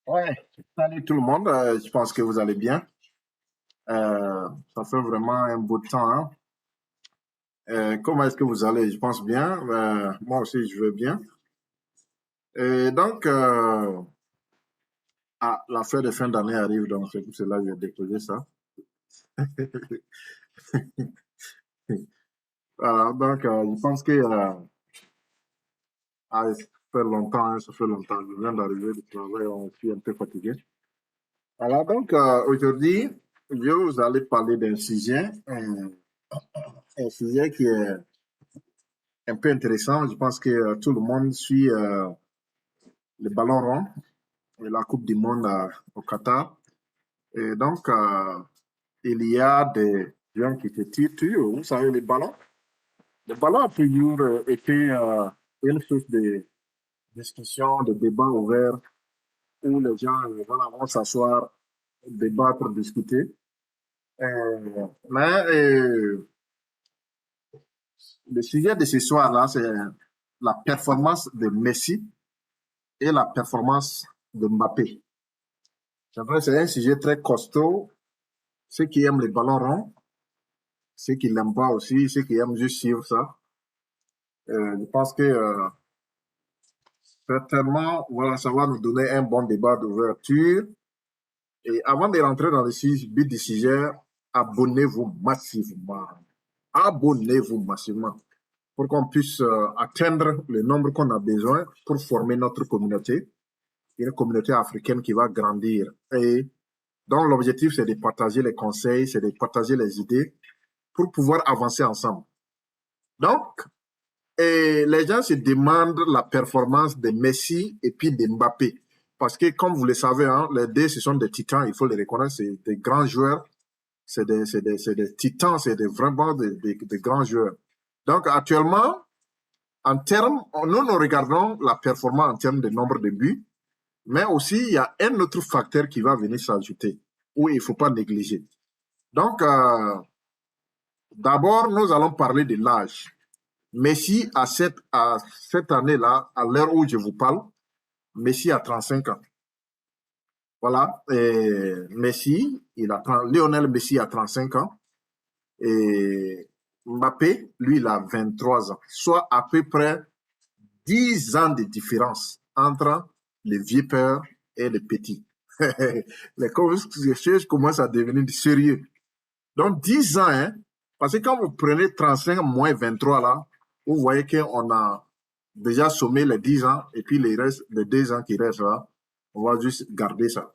Ouais, salut tout le monde. Je pense que vous allez bien. Ça fait vraiment un bout de temps, hein. Comment est-ce que vous allez? Je pense bien. Moi aussi, je veux bien. Et donc, la fête de fin d'année arrive, donc c'est pour cela que j'ai déposé ça. Donc, je pense que ça fait longtemps, hein, ça fait longtemps. Je viens d'arriver du travail, on suis un peu fatigué. Alors, donc, aujourd'hui, je vous allez parler un sujet qui est un peu intéressant. Je pense que tout le monde suit le ballon rond et la Coupe du Monde au Qatar. Et donc, il y a des gens qui se tirent. Vous savez, les ballons. Le ballon a toujours été une source de discussion, de débat ouvert où les gens voilà, vont s'asseoir, débattre, discuter. Mais le sujet de ce soir-là, c'est la performance de Messi et la performance de Mbappé. C'est vrai, c'est un sujet très costaud. Ceux qui aiment les ballons ronds, ceux qui l'aiment pas aussi, ceux qui aiment juste suivre ça. Je pense que certainement, voilà, ça va nous donner un bon débat d'ouverture. Et avant de rentrer dans le but du sujet, abonnez-vous massivement. Abonnez-vous massivement pour qu'on puisse atteindre le nombre qu'on a besoin pour former notre communauté, une communauté africaine qui va grandir. Et donc l'objectif, c'est de partager les conseils, c'est de partager les idées pour pouvoir avancer ensemble. Donc, les gens se demandent la performance de Messi et puis de Mbappé. Parce que, comme vous le savez, hein, les deux, ce sont des titans, il faut les reconnaître, c'est des grands joueurs, c'est des titans, c'est vraiment des grands joueurs. Donc, actuellement, en termes, nous regardons la performance en termes de nombre de buts, mais aussi, il y a un autre facteur qui va venir s'ajouter, où il ne faut pas négliger. Donc, d'abord, nous allons parler de l'âge. Messi, à cette année-là, à l'heure où je vous parle, Messi a 35 ans. Voilà. Et Lionel Messi a 35 ans. Et Mbappé, lui, il a 23 ans. Soit à peu près 10 ans de différence entre les vieux pères et les petits. Les choses commencent à devenir sérieux. Donc, 10 ans, hein. Parce que quand vous prenez 35 moins 23 là, vous voyez qu'on a déjà sommé les 10 ans et puis les 2 ans qui restent là, on va juste garder ça.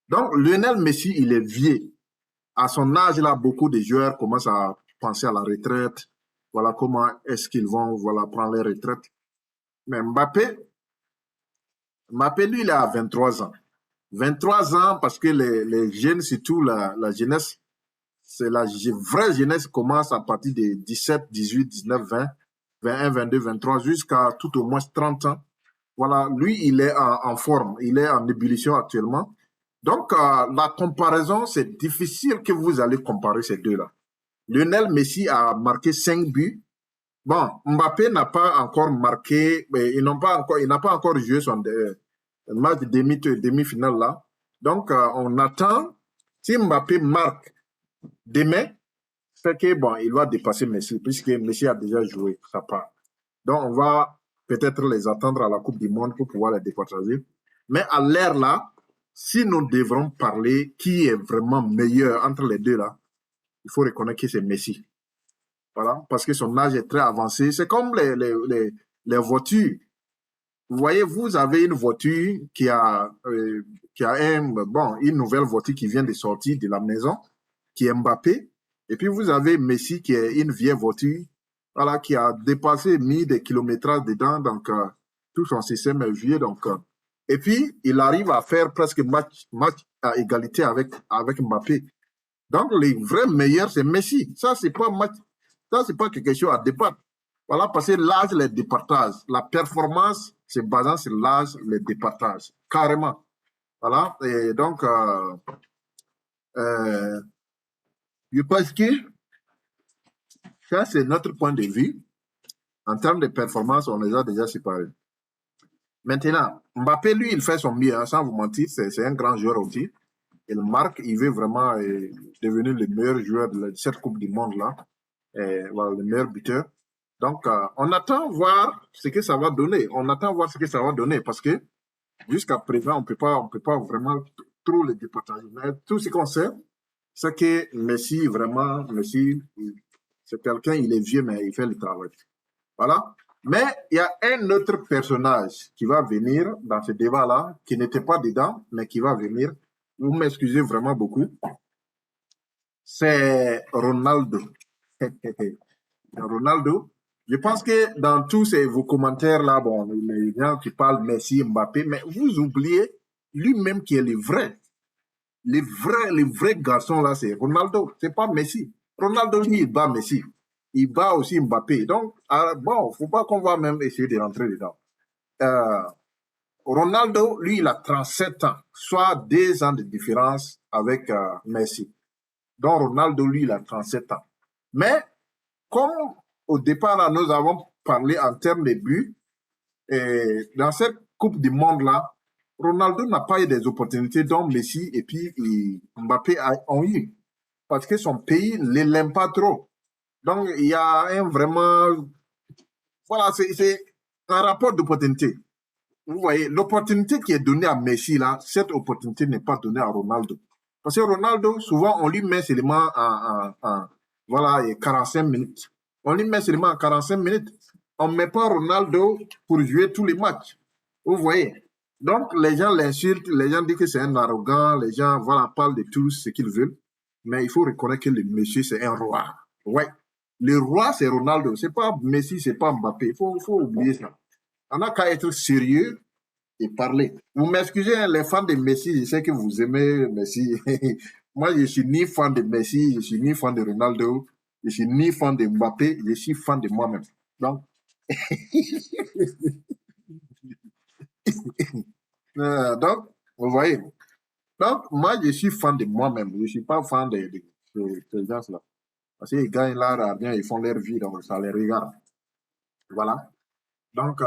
Donc, Lionel Messi, il est vieux. À son âge, là, beaucoup de joueurs commencent à penser à la retraite. Voilà comment est-ce qu'ils vont voilà, prendre leur retraite. Mais Mbappé, lui, il est à 23 ans. 23 ans parce que les jeunes, surtout la jeunesse, c'est la vraie jeunesse commence à partir de 17, 18, 19, 20, 21, 22, 23 jusqu'à tout au moins 30 ans. Voilà, lui, il est en forme, il est en ébullition actuellement. Donc, la comparaison, c'est difficile que vous allez comparer ces deux-là. Lionel Messi a marqué 5 buts. Bon, Mbappé n'a pas encore marqué, mais il n'a pas encore joué son match de demi-finale là. Donc, on attend. Si Mbappé marque demain, c'est que bon, il va dépasser Messi, puisque Messi a déjà joué sa part. Donc, on va peut-être les attendre à la Coupe du Monde pour pouvoir les départager. Mais à l'ère là, si nous devrons parler qui est vraiment meilleur entre les deux là, il faut reconnaître que c'est Messi. Voilà, parce que son âge est très avancé. C'est comme les voitures. Vous voyez, vous avez une voiture qui a une nouvelle voiture qui vient de sortir de la maison, qui est Mbappé. Et puis vous avez Messi qui est une vieille voiture, voilà, qui a dépassé, mis des kilométrages dedans, donc tout son système est vieux. Donc, et puis il arrive à faire presque match à égalité avec Mbappé. Donc les vrais meilleurs, c'est Messi. Ça c'est pas quelque chose à débattre. Voilà, parce que l'âge les départage. La performance, c'est basé sur l'âge les départage. Carrément. Voilà. Et donc, euh, je pense que ça, c'est notre point de vue. En termes de performance, on les a déjà séparés. Maintenant, Mbappé, lui, il fait son mieux, hein, sans vous mentir, c'est un grand joueur aussi. Il marque, il veut vraiment devenir le meilleur joueur de cette Coupe du Monde-là, voilà, le meilleur buteur. Donc, on attend voir ce que ça va donner. On attend voir ce que ça va donner parce que jusqu'à présent, on peut pas vraiment trop le départager. Mais tout ce qu'on sait, c'est que Messi, vraiment, Messi, c'est quelqu'un, il est vieux, mais il fait le travail. Voilà. Mais il y a un autre personnage qui va venir dans ce débat-là, qui n'était pas dedans, mais qui va venir. Vous m'excusez vraiment beaucoup. C'est Ronaldo. Ronaldo. Je pense que dans tous vos commentaires là, bon, les gens qui parlent Messi, Mbappé, mais vous oubliez lui-même qui est le vrai. Les vrais garçons là, c'est Ronaldo, c'est pas Messi. Ronaldo, lui, il bat Messi. Il bat aussi Mbappé. Donc, bon, faut pas qu'on va même essayer de rentrer dedans. Euh, Ronaldo, lui, il a 37 ans, soit 2 ans de différence avec Messi. Donc, Ronaldo, lui, il a 37 ans. Mais, comme au départ, là, nous avons parlé en termes de buts, et dans cette Coupe du Monde-là, Ronaldo n'a pas eu des opportunités dont Messi et puis Mbappé ont eu. Parce que son pays ne l'aime pas trop. Donc, il y a un vraiment... Voilà, c'est un rapport d'opportunité. Vous voyez, l'opportunité qui est donnée à Messi, là, cette opportunité n'est pas donnée à Ronaldo. Parce que Ronaldo, souvent, on lui met seulement voilà, 45 minutes. On lui met seulement en 45 minutes. On ne met pas Ronaldo pour jouer tous les matchs. Vous voyez. Donc, les gens l'insultent, les gens disent que c'est un arrogant, les gens, voilà, parlent de tout ce qu'ils veulent. Mais il faut reconnaître que le monsieur, c'est un roi. Ouais. Le roi, c'est Ronaldo. C'est pas Messi, c'est pas Mbappé. Faut oublier ça. On n'a qu'à être sérieux et parler. Vous m'excusez, hein, les fans de Messi, je sais que vous aimez Messi. Moi, je suis ni fan de Messi, je suis ni fan de Ronaldo, je suis ni fan de Mbappé, je suis fan de moi-même. Donc, donc, vous voyez. Donc, moi, je suis fan de moi-même. Je ne suis pas fan de ces gens-là. Parce qu'ils gagnent leur argent, ils font leur vie, donc ça les regarde. Voilà. Donc,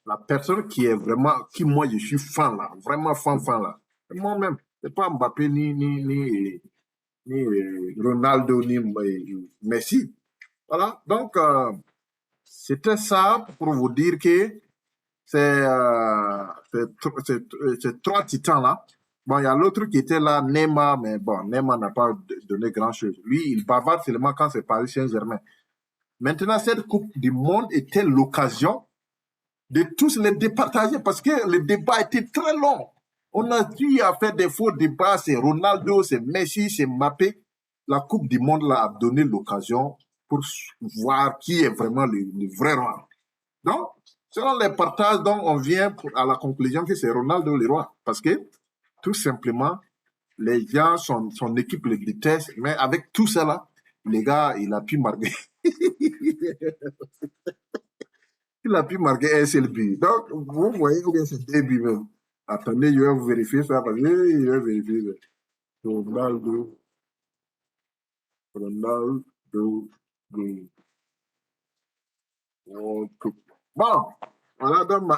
la personne qui est vraiment, qui moi je suis fan là, vraiment fan là, c'est moi-même. C'est pas Mbappé ni Ronaldo ni Messi. Voilà. Donc, c'était ça pour vous dire que c'est trois titans là. Bon, il y a l'autre qui était là, Neymar, mais bon, Neymar n'a pas donné grand-chose. Lui, il bavarde seulement quand c'est Paris Saint-Germain. Maintenant, cette Coupe du Monde était l'occasion de tous les départager parce que le débat était très long. On a dû faire des faux débats, c'est Ronaldo, c'est Messi, c'est Mbappé. La Coupe du Monde là, a donné l'occasion pour voir qui est vraiment le vrai roi. Donc, selon les partages, donc, on vient à la conclusion que c'est Ronaldo le roi. Parce que, tout simplement, les gens, son équipe le déteste, mais avec tout cela, les gars, il a pu marquer. Il a pu marquer un seul but. Donc, vous voyez combien c'est deux buts même. Attendez, je vais vous vérifier ça parce que je vais vérifier. Ronaldo, Ronaldo, Ronaldo. Bon, voilà donc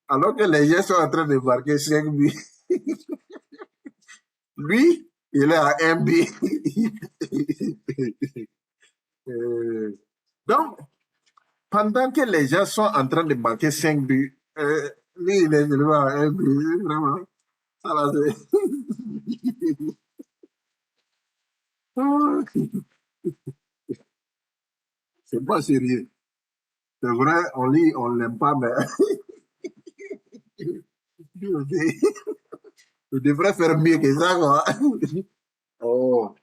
alors que les gens sont en train de marquer 5 buts. Lui, il est à un but. Euh, donc, pendant que les gens sont en train de marquer 5 buts, lui, il est seulement à un but. Vraiment. Ça, là, c'est pas sérieux. C'est vrai, on lit, on l'aime pas, mais il devrait faire mieux que ça, quoi. Oh,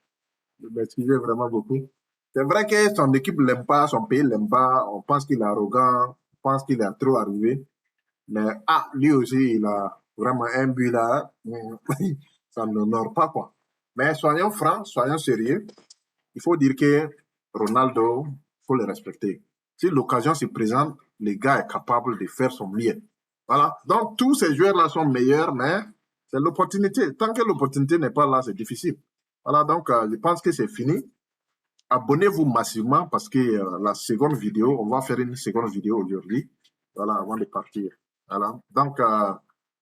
je m'excusez vraiment beaucoup. C'est vrai que son équipe l'aime pas, son pays l'aime pas, on pense qu'il est arrogant, on pense qu'il est trop arrivé. Mais, lui aussi, il a vraiment un but là, ça n'honore pas, quoi. Mais soyons francs, soyons sérieux. Il faut dire que Ronaldo, il faut le respecter. Si l'occasion se présente, le gars est capable de faire son mieux. Voilà. Donc, tous ces joueurs-là sont meilleurs, mais c'est l'opportunité. Tant que l'opportunité n'est pas là, c'est difficile. Voilà. Donc, je pense que c'est fini. Abonnez-vous massivement parce que la seconde vidéo, on va faire une seconde vidéo aujourd'hui. Voilà, avant de partir. Voilà. Donc,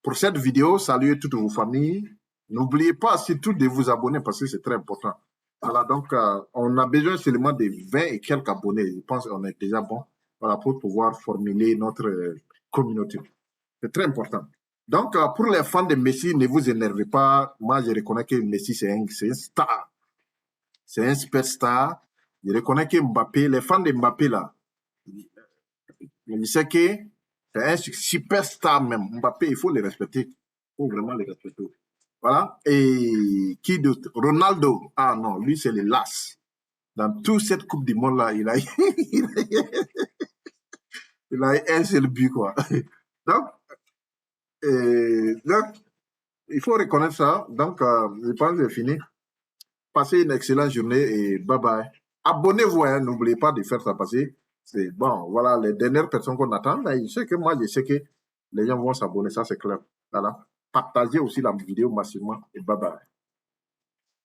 pour cette vidéo, saluez toutes vos familles. N'oubliez pas surtout de vous abonner parce que c'est très important. Voilà, donc, on a besoin seulement de 20 et quelques abonnés. Je pense qu'on est déjà bon, voilà, pour pouvoir formuler notre communauté. C'est très important. Donc, pour les fans de Messi, ne vous énervez pas. Moi, je reconnais que Messi, c'est un star. C'est un superstar. Je reconnais que Mbappé, les fans de Mbappé, là, je sais que c'est un superstar même. Mbappé, il faut le respecter. Il faut vraiment le respecter. Voilà. Et qui d'autre? Ronaldo. Ah non, lui, c'est le las. Dans toute cette Coupe du Monde-là, il a, il a un seul but, quoi. Donc, donc, il faut reconnaître ça. Donc, je pense que c'est fini. Passez une excellente journée et bye bye. Abonnez-vous, hein, n'oubliez pas de faire ça passer. C'est bon, voilà les dernières personnes qu'on attend. Là, je sais que moi, je sais que les gens vont s'abonner, ça c'est clair. Voilà. Partagez aussi la vidéo massivement et bye bye.